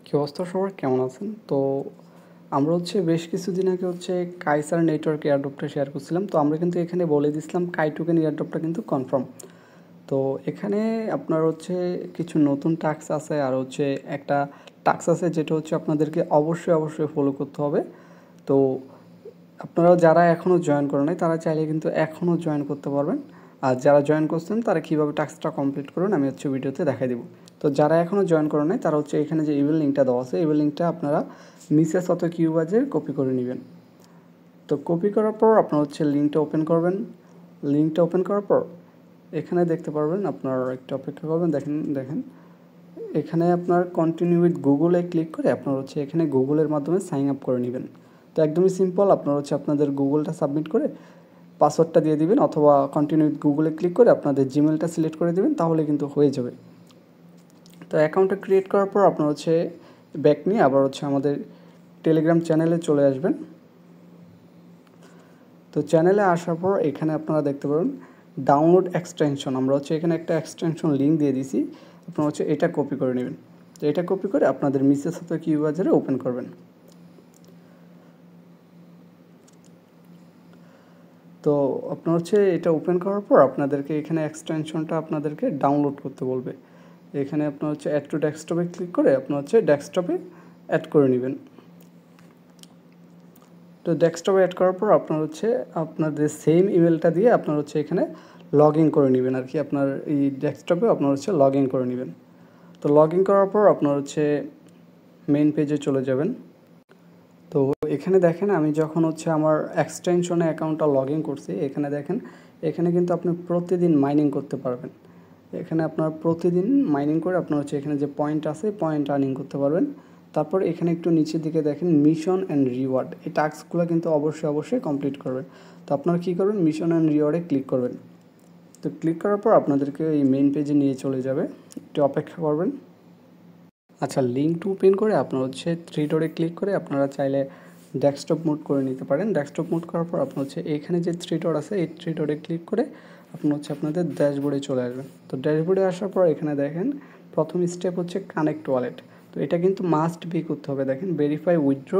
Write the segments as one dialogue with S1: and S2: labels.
S1: কি অবস্থা সবার, কেমন আছেন? তো আমরা বেশ কিছুদিন আগে কাইসার নেটওয়ার্ক এয়ারড্রপটা শেয়ার করছিলাম। তো আমরা কিন্তু এখানে বলে দিয়েছিলাম কাই টোকেন এয়ারড্রপটা কিন্তু কনফার্ম। তো এখানে আপনার কিছু নতুন টাস্ক আছে, আর একটা টাস্ক আছে যেটা আপনাদেরকে অবশ্যই ফলো করতে হবে। তো আপনারা যারা এখনও জয়েন করেন নাই তারা চাইলে কিন্তু এখনও জয়েন করতে পারবেন। আর যারা জয়েন করছেন তারা কীভাবে টাস্কটা কমপ্লিট করুন আমি ভিডিওতে দেখাই দেবো। তো যারা এখনও জয়েন করেন নাই তারা এখানে যে ইমেল লিঙ্কটা দেওয়া আছে, ইমেল লিঙ্কটা আপনারা মিসেস অত কিউবাজের কপি করে নেবেন। তো কপি করার পর আপনার লিঙ্কটা ওপেন করবেন। লিঙ্কটা ওপেন করার পর এখানে দেখতে পারবেন, আপনার একটা অপেক্ষা করবেন। দেখেন এখানে আপনার কন্টিনিউ উইথ গুগলে ক্লিক করে আপনার এখানে গুগলের মাধ্যমে সাইন আপ করে নেবেন। তো একদমই সিম্পল, আপনার আপনাদের গুগলটা সাবমিট করে পাসওয়ার্ডটা দিয়ে দিবেন, অথবা কন্টিনিউ উইথ গুগলে ক্লিক করে আপনাদের জিমেলটা সিলেক্ট করে দেবেন, তাহলে কিন্তু হয়ে যাবে। তো অ্যাকাউন্টটা ক্রিয়েট করার পর আপনার ব্যাক নিয়ে আবার আমাদের টেলিগ্রাম চ্যানেলে চলে আসবেন। তো চ্যানেলে আসার পর এখানে আপনারা দেখতে পাবেন ডাউনলোড এক্সটেনশন। আমরা এখানে একটা এক্সটেনশন লিঙ্ক দিয়ে দিয়েছি, আপনারা এটা কপি করে নেবেন। তো এটা কপি করে আপনাদের মিসেস অথবা কিউবাজারে ওপেন করবেন। তো আপনার এটা ওপেন করার পর আপনাদেরকে এখানে এক্সটেনশনটা আপনাদেরকে ডাউনলোড করতে বলবে। এখানে আপনার অ্যাড টু ডেস্কটপে ক্লিক করে আপনার ডেস্কটপে অ্যাড করে নেবেন। তো ডেস্কটপে অ্যাড করার পর আপনার আপনাদের সেম ইমেলটা দিয়ে আপনার এখানে লগ ইন করে নেবেন আর কি। আপনার এই ডেস্কটপে আপনার লগ ইন করে নেবেন। তো লগ ইন করার পর আপনার মেইন পেজে চলে যাবেন। তো এখানে দেখেন আমি যখন আমার এক্সটেনশনে অ্যাকাউন্টটা লগ ইন করছি, এখানে দেখেন এখানে কিন্তু আপনি প্রতিদিন মাইনিং করতে পারবেন। এখানে আপনার প্রতিদিন মাইনিং করে আপনার এখানে যে পয়েন্ট আছে পয়েন্ট আর্নিং করতে পারবেন। তারপর এখানে একটু নিচের দিকে দেখেন মিশন অ্যান্ড রিওয়ার্ড, এই টাস্কগুলো কিন্তু অবশ্যই কমপ্লিট করবেন। তো আপনারা কী করবেন, মিশন অ্যান্ড রিওয়ার্ডে ক্লিক করবেন। তো ক্লিক করার পর আপনাদেরকে এই মেইন পেজে নিয়ে চলে যাবে, একটু অপেক্ষা করবেন। আচ্ছা, লিঙ্ক টু ওপেন করে আপনার থ্রি ডটে ক্লিক করে আপনারা চাইলে ডেস্কটপ মোড করে নিতে পারেন। ডেস্কটপ মোড করার পর আপনার এখানে যে থ্রি ডট আছে এই থ্রি ডটে ক্লিক করে আপনার আপনাদের ড্যাশবোর্ডে চলে আসবেন। তো ড্যাশবোর্ডে আসার পর এখানে দেখেন প্রথম স্টেপ কানেক্ট ওয়ালেট। তো এটা কিন্তু মাস্ট বি করতে হবে। দেখেন ভেরিফাই উইথড্র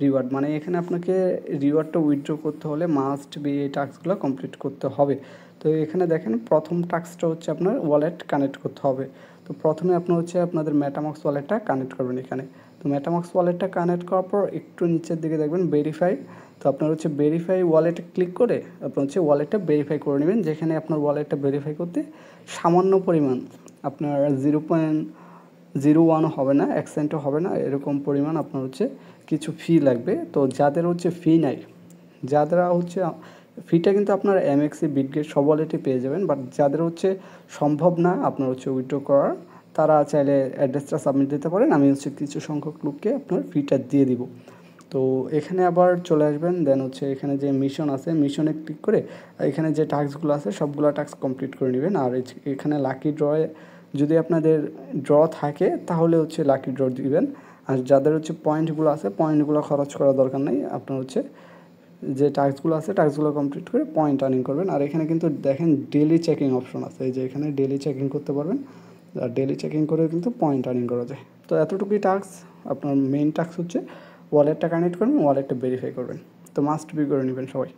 S1: রিওয়ার্ড, মানে এখানে আপনাকে রিওয়ার্ডটা উইথড্র করতে হলে মাস্ট বি এই টাস্কগুলো কমপ্লিট করতে হবে। তো এখানে দেখেন প্রথম টাস্কটা আপনার ওয়ালেট কানেক্ট করতে হবে। তো প্রথমে আপনার আপনাদের মেটামাক্স ওয়ালেটটা কানেক্ট করবেন এখানে। তো মেটামাক্স ওয়ালেটটা কানেক্ট করার পর একটু নিচের দিকে দেখবেন ভেরিফাই। তো আপনার ভেরিফাই ওয়ালেটে ক্লিক করে আপনার ওয়ালেটটা ভেরিফাই করে নেবেন। যেখানে আপনার ওয়ালেটটা ভেরিফাই করতে সামান্য পরিমাণ আপনার 0.01 হবে না, 1 সেন্টও হবে না, এরকম পরিমাণ আপনার কিছু ফি লাগবে। তো যাদের ফি নাই, যারা ফিটা কিন্তু আপনার এমএক্সি, বিটগেট সব ওয়ালেটে পেয়ে যাবেন। বাট যাদের সম্ভব না আপনার উইথড্র করার, তারা চাইলে অ্যাড্রেসটা সাবমিট দিতে পারেন। আমি কিছু সংখ্যক লোককে আপনার ফিটা দিয়ে দিব। তো এখানে আবার চলে আসবেন। দেন এখানে যে মিশন আছে মিশনে ক্লিক করে এখানে যে টাস্কগুলো আছে সবগুলো টাস্ক কমপ্লিট করে নেবেন। আর এখানে লাকি ড্রয়ে যদি আপনাদের ড্র থাকে তাহলে লাকি ড্র দিবেন। আর যাদের পয়েন্টগুলো আছে পয়েন্টগুলো খরচ করার দরকার নেই। আপনার যে টাস্কগুলো আছে টাস্কগুলো কমপ্লিট করে পয়েন্ট আর্নিং করবেন। আর এখানে কিন্তু দেখেন ডেলি চেকিং অপশন আছে, এই যে এখানে ডেলি চেকিং করতে পারবেন। আর ডেলি চেকিং করে কিন্তু পয়েন্ট আর্নিং করা যায়। তো এতটুকুই টাস্ক। আপনার মেইন টাস্ক ওয়ালেটটা কানেক্ট করবেন, ওয়ালেটটা ভেরিফাই করবেন। তো মাস্ট বি করে নেবেন সবাই।